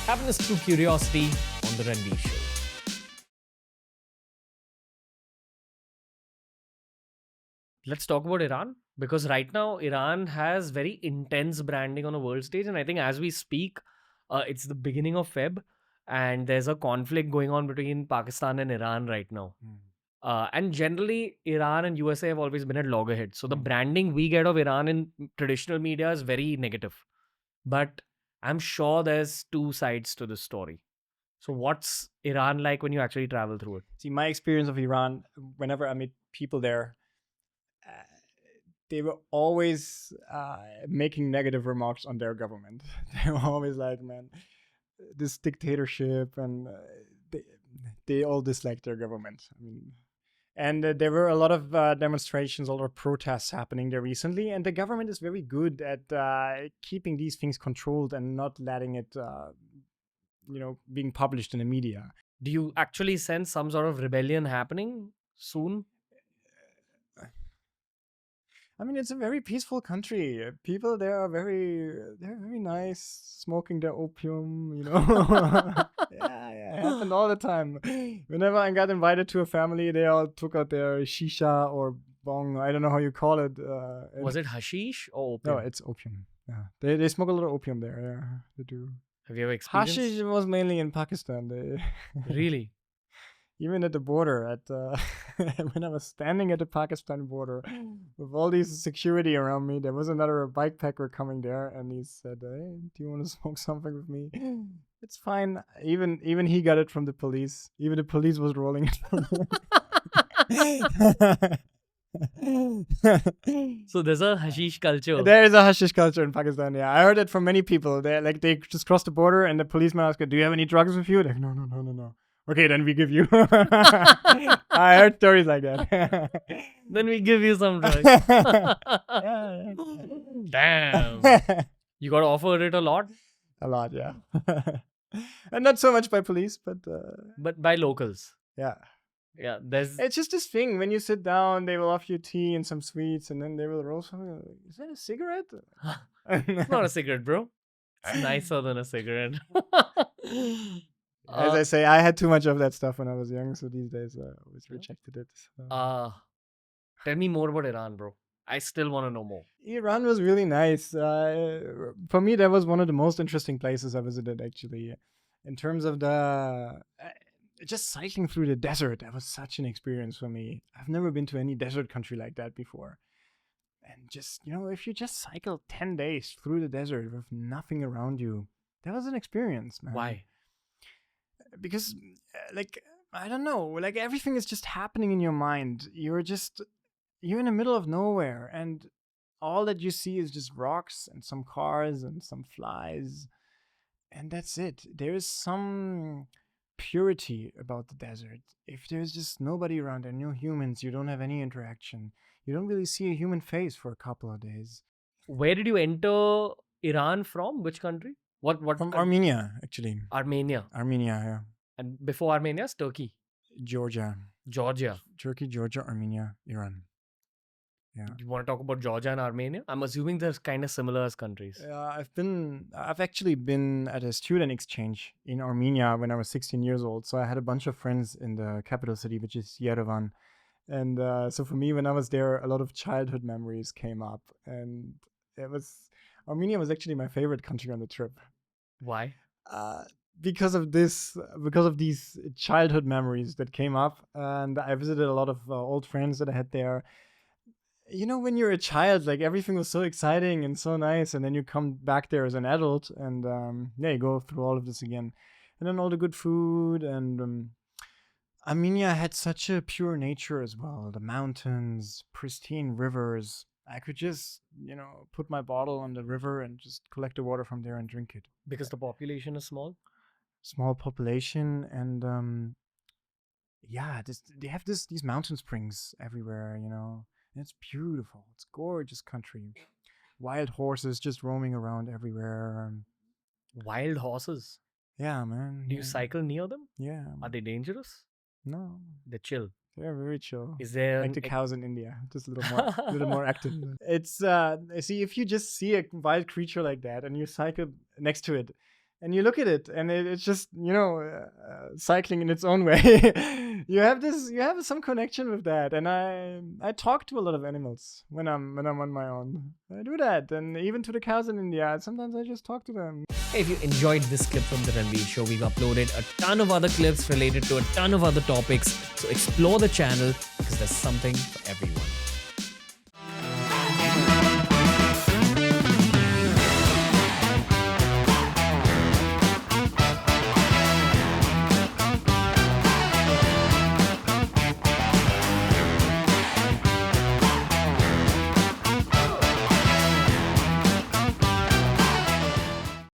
Happiness through curiosity on the Ranveer Show. Let's talk about Iran, because right now Iran has very intense branding on a world stage, and I think as we speak, it's the beginning of Feb, and there's a conflict going on between Pakistan and Iran right now. And generally, Iran and USA have always been at loggerheads. So the branding we get of Iran in traditional media is very negative. But I'm sure there's two sides to this story. So what's Iran like when you actually travel through it? See, my experience of Iran, whenever I meet people there, they were always making negative remarks on their government. They were always like, man, this dictatorship, and they all dislike their government. I mean, and there were a lot of demonstrations, a lot of protests happening there recently, and the government is very good at keeping these things controlled and not letting it, being published in the media. Do you actually sense some sort of rebellion happening soon? I mean, it's a very peaceful country. People there are they're very nice, smoking their opium, Yeah, it happened all the time. Whenever I got invited to a family, they all took out their shisha or bong. I don't know how you call it. Was it hashish or opium? No, it's opium. Yeah, they smoke a lot of opium there. Yeah, they do. Have you ever experienced? Hashish was mainly in Pakistan. Really? Even at the border, when I was standing at the Pakistan border with all these security around me, there was another bikepacker coming there, and he said, "Hey, do you want to smoke something with me?" It's fine. Even he got it from the police. Even the police was rolling it. So there's a hashish culture. There is a hashish culture in Pakistan. Yeah, I heard it from many people. They just crossed the border, and the policeman asked, "Do you have any drugs with you?" Like, no. Okay, then we give you. I heard stories like that. Then we give you some drugs. Yeah. Damn. You got offered it a lot? A lot, yeah. And not so much by police, but by locals. Yeah. Yeah, it's just this thing. When you sit down, they will offer you tea and some sweets, and then they will roll something. Is that a cigarette? It's not a cigarette, bro. It's nicer than a cigarette. As I say, I had too much of that stuff when I was young, so these days I always rejected it. So. Tell me more about Iran, bro. I still want to know more. Iran was really nice. For me, that was one of the most interesting places I visited, actually. In terms of just cycling through the desert, that was such an experience for me. I've never been to any desert country like that before. And just, if you just cycle 10 days through the desert with nothing around you, that was an experience, man. Why? Because, I don't know, everything is just happening in your mind. You're in the middle of nowhere, and all that you see is just rocks and some cars and some flies, and that's it. There is some purity about the desert. If there's just nobody around there, no humans, you don't have any interaction, you don't really see a human face for a couple of days. Where did you enter Iran from? Which country? What From Armenia, actually. Armenia, yeah. And before Armenia, it's Turkey. Georgia. Turkey, Georgia, Armenia, Iran. Yeah. You want to talk about Georgia and Armenia? I'm assuming they're kind of similar as countries. I've actually been at a student exchange in Armenia when I was 16 years old. So I had a bunch of friends in the capital city, which is Yerevan. And so for me, when I was there, a lot of childhood memories came up. And Armenia was actually my favorite country on the trip. Why? Because of these childhood memories that came up. And I visited a lot of old friends that I had there. When you're a child, everything was so exciting and so nice, and then you come back there as an adult, and you go through all of this again, and then all the good food, and Armenia had such a pure nature as well. The mountains, pristine rivers. I could just, put my bottle on the river and just collect the water from there and drink it. Because the population is small? Small population, and they have these mountain springs everywhere, It's beautiful. It's gorgeous country. Wild horses just roaming around everywhere. Wild horses? Yeah, man. Do you cycle near them? Yeah. Are they dangerous? No. They're chill. They're very chill. Is there like the cows in India, just a little more active. It's see, if you just see a wild creature like that and you cycle next to it, and you look at it, and it's just, cycling in its own way. You have some connection with that, and I talk to a lot of animals when I'm on my own. I do that, and even to the cows in India. Sometimes I just talk to them. Hey, if you enjoyed this clip from the Ranveer show, we've uploaded a ton of other clips related to a ton of other topics. So explore the channel because there's something for everyone.